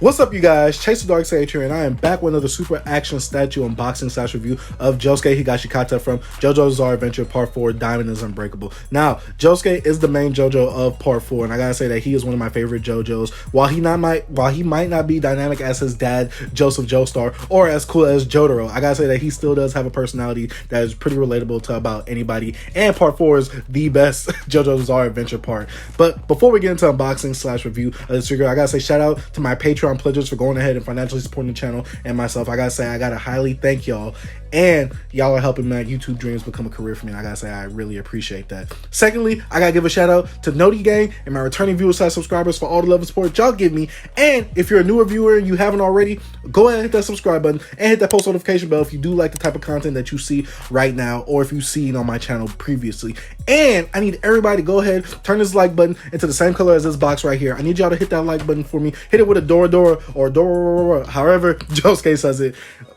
What's up, you guys? Chase the Dark Sage here, and I am back with another super action statue unboxing / review of Josuke Higashikata from JoJo's Bizarre Adventure Part 4, Diamond is Unbreakable. Now, Josuke is the main JoJo of Part 4, and I gotta say that he is one of my favorite JoJos. While he might not be dynamic as his dad, Joseph Joestar, or as cool as Jotaro, I gotta say that he still does have a personality that is pretty relatable to about anybody, and Part 4 is the best JoJo's Bizarre Adventure part. But before we get into unboxing / review of this figure, I gotta say shout out to my Patreon pledges for going ahead and financially supporting the channel and myself. I gotta say I gotta highly thank y'all, and y'all are helping my YouTube dreams become a career for me, and I gotta say I really appreciate that. Secondly, I gotta give a shout out to Noti Gang and my returning viewers / subscribers for all the love and support y'all give me. And if you're a newer viewer and you haven't already, go ahead and hit that subscribe button and hit that post notification bell if you do like the type of content that you see right now, or if you've seen on my channel previously. And I need everybody to go ahead, turn this like button into the same color as this box right here. I need y'all to hit that like button for me. Hit it with a door, however Josuke says it.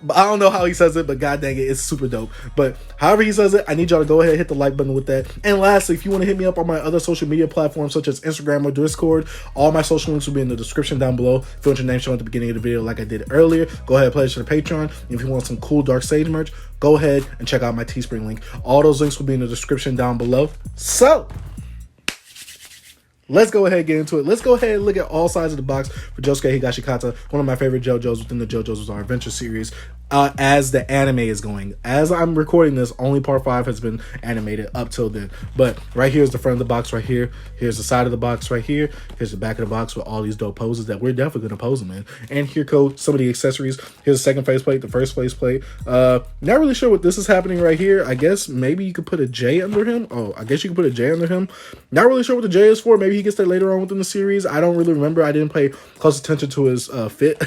I don't know how he says it, but god dang it, it's super dope. But however he says it, I need y'all to go ahead and hit the like button with that. And lastly, if you want to hit me up on my other social media platforms such as Instagram or Discord, all my social links will be in the description down below. If you want your name shown at the beginning of the video like I did earlier, go ahead and pledge to the Patreon. And if you want some cool Dark Sage merch, go ahead and check out my Teespring link. All those links will be in the description down below. So let's go ahead and get into it. Let's go ahead and look at all sides of the box for Josuke Higashikata, one of my favorite JoJo's within the JoJo's Bizarre Adventure series. As the anime is going, as I'm recording this, only part 5 has been animated up till then. But right here is the front of the box right here. Here's the side of the box right here. Here's the back of the box with all these dope poses that we're definitely going to pose them in. And here go some of the accessories. Here's the second faceplate, the first faceplate. Not really sure what this is happening right here. I guess maybe you could put a J under him. Oh, I guess you could put a J under him. Not really sure what the J is for. Maybe he gets that later on within the series. I don't really remember. I didn't pay close attention to his fit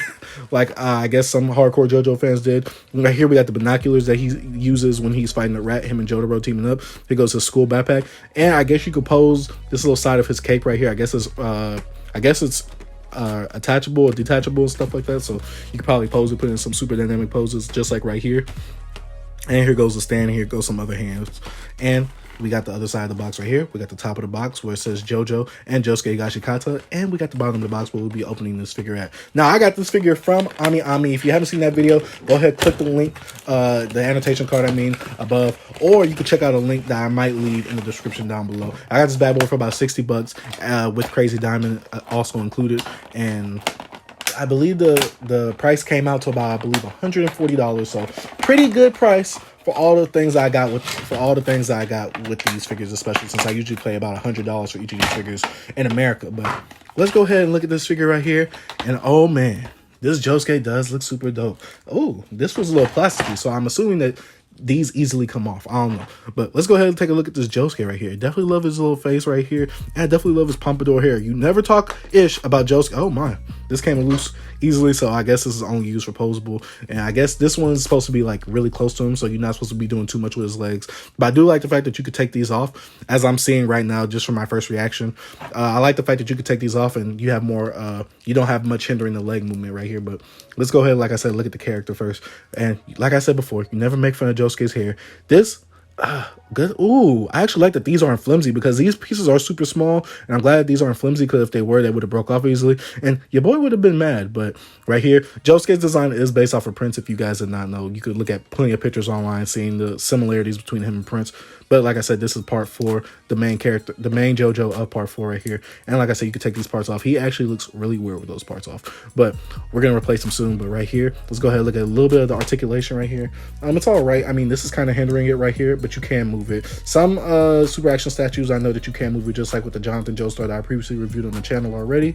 like I guess some hardcore JoJo fans did. Right here we got the binoculars that he uses when he's fighting the rat, him and Jotaro teaming up. Here goes his school backpack. And I guess you could pose this little side of his cape right here. I guess it's attachable or detachable and stuff like that. So you could probably pose it, put in some super dynamic poses just like right here. And here goes the stand, and here goes some other hands. And we got the other side of the box right here. We got the top of the box where it says JoJo and Josuke Higashikata. And we got the bottom of the box where we'll be opening this figure at. Now, I got this figure from Ami. If you haven't seen that video, go ahead, click the link, the annotation card, above. Or you can check out a link that I might leave in the description down below. I got this bad boy for about 60 bucks with Crazy Diamond also included. And I believe the price came out to about, $140. So pretty good price for all the things I got with these figures, especially since I usually pay about $100 for each of these figures in America. But let's go ahead and look at this figure right here. And oh man, this Josuke does look super dope. Oh, this was a little plasticky, so I'm assuming that these easily come off. I don't know, but let's go ahead and take a look at this Josuke right here. Definitely love his little face right here, and I definitely love his pompadour hair. You never talk ish about Josuke. Oh my, this came loose easily, so I guess this is only used for posable. And I guess this one's supposed to be like really close to him, so you're not supposed to be doing too much with his legs. But I do like the fact that you could take these off, as I'm seeing right now just from my first reaction. I like the fact that you could take these off and you have more you don't have much hindering the leg movement right here. But let's go ahead, like I said, look at the character first. And like I said before, you never make fun of Josuke's hair. This good. Ooh, I actually like that these aren't flimsy, because these pieces are super small, and I'm glad that these aren't flimsy, because if they were, they would have broke off easily and your boy would have been mad. But right here, Josuke's design is based off of Prince. If you guys did not know, you could look at plenty of pictures online seeing the similarities between him and Prince. But like I said, this is part 4, the main character, the main JoJo of part 4 right here. And like I said, you could take these parts off. He actually looks really weird with those parts off, but we're gonna replace him soon. But right here, let's go ahead and look at a little bit of the articulation right here. It's all right. I mean, this is kind of hindering it right here, but you can move it. Some super action statues, I know that you can move it, just like with the Jonathan Joestar that I previously reviewed on the channel already.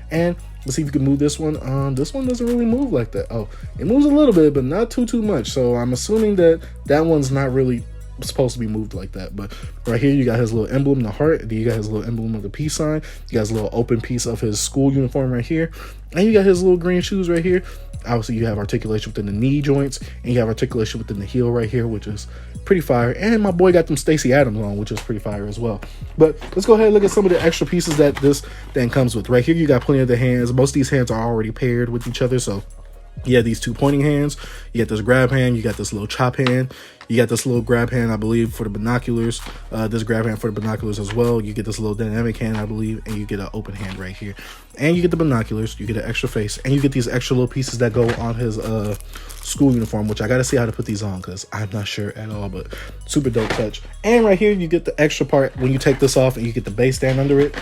And let's see if you can move this one. This one doesn't really move like that. Oh, it moves a little bit, but not too much. So I'm assuming that that one's not really supposed to be moved like that. But right here you got his little emblem, the heart. Then you got his little emblem of the peace sign. You got his little open piece of his school uniform right here, and you got his little green shoes right here. Obviously you have articulation within the knee joints, and you have articulation within the heel right here, which is pretty fire. And my boy got them Stacey Adams on, which is pretty fire as well. But let's go ahead and look at some of the extra pieces that this thing comes with. Right here you got plenty of the hands. Most of these hands are already paired with each other, so You have these two pointing hands, you got this grab hand, you got this little chop hand, you got this little grab hand, I believe, for the binoculars, this grab hand for the binoculars as well. You get this little dynamic hand, I believe, and you get an open hand right here. And you get the binoculars, you get an extra face, and you get these extra little pieces that go on his school uniform, which I gotta see how to put these on because I'm not sure at all, but super dope touch. And right here, you get the extra part when you take this off and you get the base stand under it.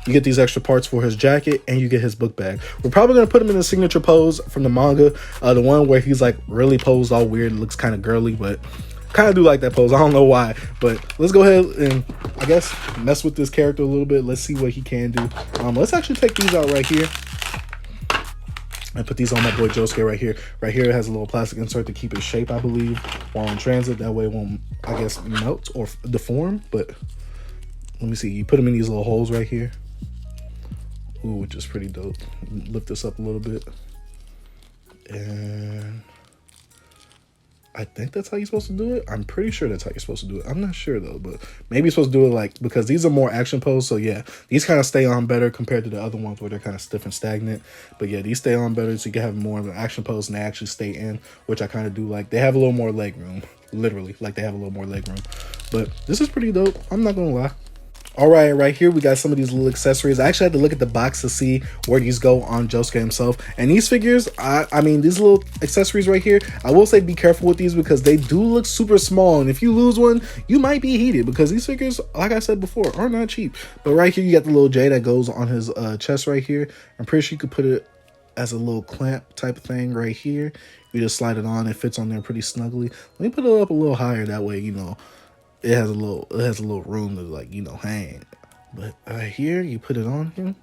You get these extra parts for his jacket, and you get his book bag. We're probably going to put him in the signature pose from the manga, the one where he's like really posed all weird, looks kind of girly, but kind of do like that pose. I don't know why, but let's go ahead and I guess mess with this character a little bit. Let's see what he can do. Let's actually take these out right here and put these on my boy Josuke right here. Right here, it has a little plastic insert to keep its shape, I believe, while in transit. That way it won't, I guess, melt or deform, but let me see. You put them in these little holes right here. Ooh, which is pretty dope. Lift this up a little bit. And I think that's how you're supposed to do it. I'm pretty sure that's how you're supposed to do it. I'm not sure though, but maybe you're supposed to do it like, because these are more action pose. So yeah, these kind of stay on better compared to the other ones where they're kind of stiff and stagnant. But yeah, these stay on better, so you can have more of an action pose and they actually stay in, which I kind of do like. They have a little more leg room, literally, like they have a little more leg room. But this is pretty dope. I'm not gonna lie. All right here we got some of these little accessories. I actually had to look at the box to see where these go on Josuke himself. And these figures, I mean, these little accessories right here, I will say be careful with these because they do look super small. And if you lose one, you might be heated because these figures, like I said before, are not cheap. But right here, you got the little J that goes on his chest right here. I'm pretty sure you could put it as a little clamp type of thing right here. You just slide it on, it fits on there pretty snugly. Let me put it up a little higher, that way, you know, it has a little room to, like, you know, hang. But right here, you put it on here,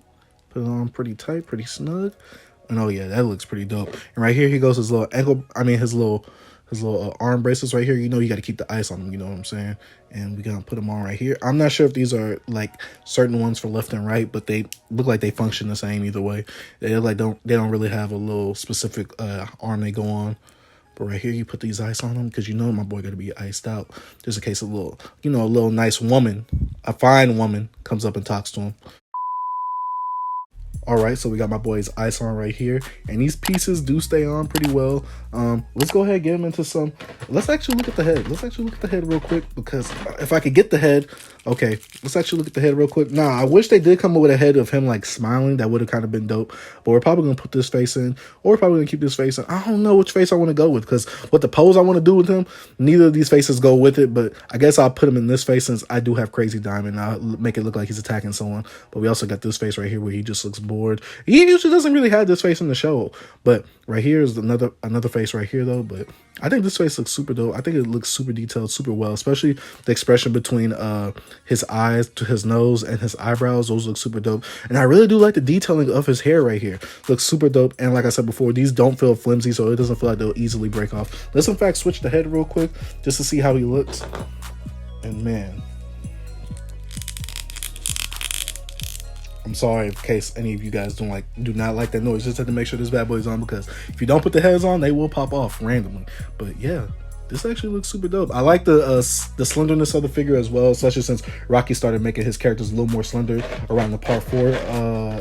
put it on pretty tight, pretty snug. And oh yeah, that looks pretty dope. And right here, he goes his little ankle, I mean his little arm bracelets right here. You know, you got to keep the ice on them, you know what I'm saying? And we gonna put them on right here. I'm not sure if these are like certain ones for left and right, but they look like they function the same either way. They look like they don't really have a little specific arm they go on. But right here, you put these ice on them because you know my boy got to be iced out. Just in case a little, you know, a little nice woman, a fine woman comes up and talks to him. All right, so we got my boy's ice on right here, and these pieces do stay on pretty well. Let's go ahead and get him into some. Let's actually look at the head. Let's actually look at the head real quick, because if I could get the head, okay, let's actually look at the head real quick. Now, I wish they did come up with a head of him like smiling. That would have kind of been dope. But we're probably gonna put this face in, or we're probably gonna keep this face in. I don't know which face I want to go with, because what the pose I want to do with him, neither of these faces go with it. But I guess I'll put him in this face since I do have Crazy Diamond. I'll make it look like he's attacking someone. But we also got this face right here where he just looks bored. He usually doesn't really have this face in the show, but right here is another face right here though. But I think this face looks super dope. I think it looks super detailed, super well, especially the expression between his eyes to his nose and his eyebrows. Those look super dope. And I really do like the detailing of his hair right here. Looks super dope. And like I said before, these don't feel flimsy, so it doesn't feel like they'll easily break off. Let's in fact switch the head real quick just to see how he looks. And man, I'm sorry in case any of you guys do not like that noise. Just have to make sure this bad boy is on, because if you don't put the heads on, they will pop off randomly. But yeah, this actually looks super dope. I like the slenderness of the figure as well, especially since Rocky started making his characters a little more slender around the part 4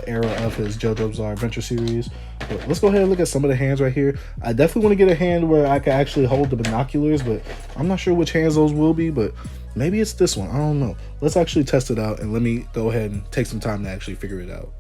era of his JoJo's Adventure series. But let's go ahead and look at some of the hands right here. I definitely want to get a hand where I can actually hold the binoculars, but I'm not sure which hands those will be, but maybe it's this one. I don't know. Let's actually test it out, and let me go ahead and take some time to actually figure it out.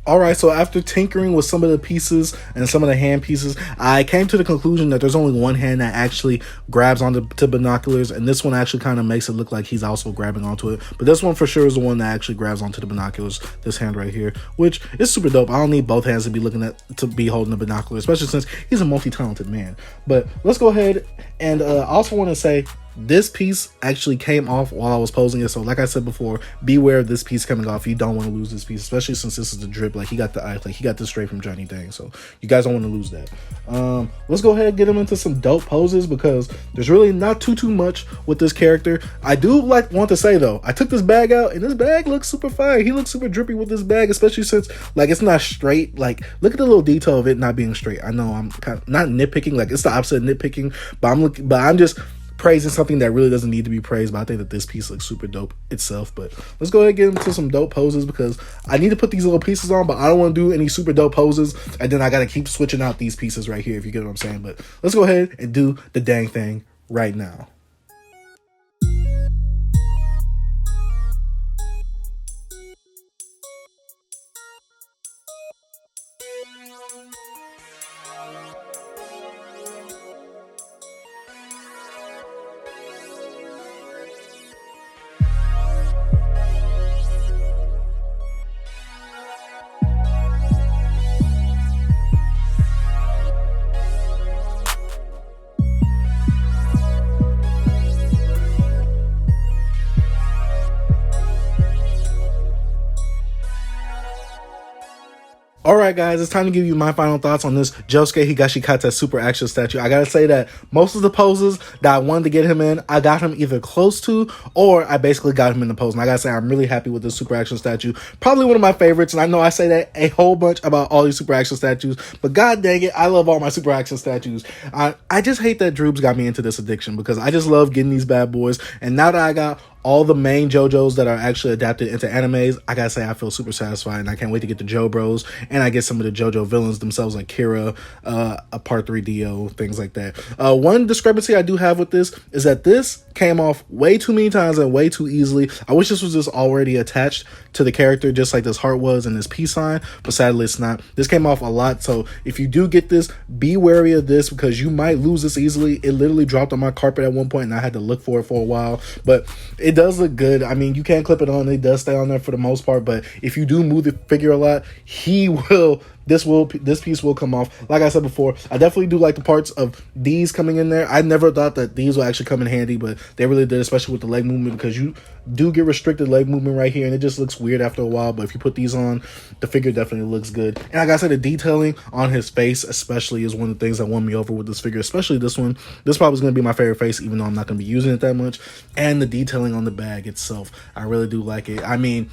All right, so after tinkering with some of the pieces and some of the hand pieces, I came to the conclusion that there's only one hand that actually grabs onto binoculars, and this one actually kind of makes it look like he's also grabbing onto it. But this one for sure is the one that actually grabs onto the binoculars, this hand right here, which is super dope. I don't need both hands to be holding the binoculars, especially since he's a multi-talented man. But let's go ahead, and I also want to say, this piece actually came off while I was posing it. So like I said before, beware of this piece coming off. You don't want to lose this piece, especially since this is the drip. Like, he got the ice, like he got this straight from Johnny Dang. So you guys don't want to lose that. Let's go ahead and get him into some dope poses, because there's really not too much with this character. I do want to say though, I took this bag out, and this bag looks super fire. He looks super drippy with this bag, especially since like it's not straight. Like, look at the little detail of it not being straight. I know I'm kind of not nitpicking, like it's the opposite of nitpicking, but I'm just praising something that really doesn't need to be praised, but I think that this piece looks super dope itself. But let's go ahead and get into some dope poses, because I need to put these little pieces on, but I don't want to do any super dope poses, and then I got to keep switching out these pieces right here, if you get what I'm saying. But let's go ahead and do the dang thing right now. Alright guys, it's time to give you my final thoughts on this Josuke Higashikata super action statue. I gotta say that most of the poses that I wanted to get him in, I got him either close to, or I basically got him in the pose. And I gotta say, I'm really happy with this super action statue. Probably one of my favorites, and I know I say that a whole bunch about all these super action statues, but god dang it, I love all my super action statues. I just hate that Droop's got me into this addiction, because I just love getting these bad boys, and now that I got all the main JoJo's that are actually adapted into animes, I gotta say I feel super satisfied, and I can't wait to get the Jo Bros, and I get some of the JoJo villains themselves, like Kira, a Part 3 Dio, things like that. One discrepancy I do have with this is that this came off way too many times and way too easily. I wish this was just already attached to the character, just like this heart was and this peace sign, but sadly it's not. This came off a lot, so if you do get this, be wary of this, because you might lose this easily. It literally dropped on my carpet at one point, and I had to look for it for a while, but it does look good. I mean, you can't clip it on, it does stay on there for the most part, but if you do move the figure a lot, this piece will come off. Like I said before, I definitely do like the parts of these coming in there. I never thought that these would actually come in handy, but they really did, especially with the leg movement, because you do get restricted leg movement right here, and it just looks weird after a while. But if you put these on, the figure definitely looks good. And like I said, the detailing on his face especially is one of the things that won me over with this figure, especially this one. This probably is going to be my favorite face, even though I'm not going to be using it that much. And the detailing on the bag itself, I really do like it. I mean,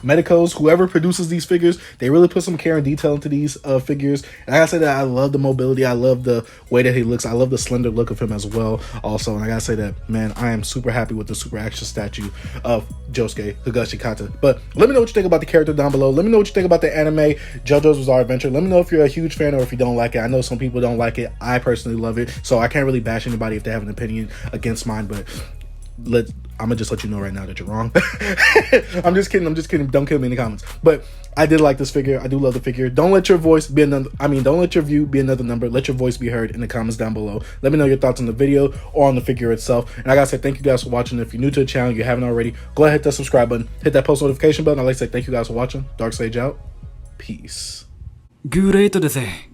Medicos, whoever produces these figures, they really put some care and detail into these figures. And I gotta say that I love the mobility, I love the way that he looks, I love the slender look of him as well also. And I gotta say that, man, I am super happy with the super action statue of Josuke Higashikata. But let me know what you think about the character down below. Let me know what you think about the anime JoJo's Bizarre Adventure. Let me know if you're a huge fan or if you don't like it. I know some people don't like it. I personally love it, so I can't really bash anybody if they have an opinion against mine, but I'm gonna just let you know right now that you're wrong. I'm just kidding. Don't kill me in the comments. But I did like this figure. I do love the figure. Don't let your voice be another, don't let your view be another number. Let your voice be heard in the comments down below. Let me know your thoughts on the video or on the figure itself. And I gotta say thank you guys for watching. If you're new to the channel, you haven't already, go ahead, hit that subscribe button, hit that post notification button. I'd like to say thank you guys for watching. Dark Sage out. Peace. GREATO です。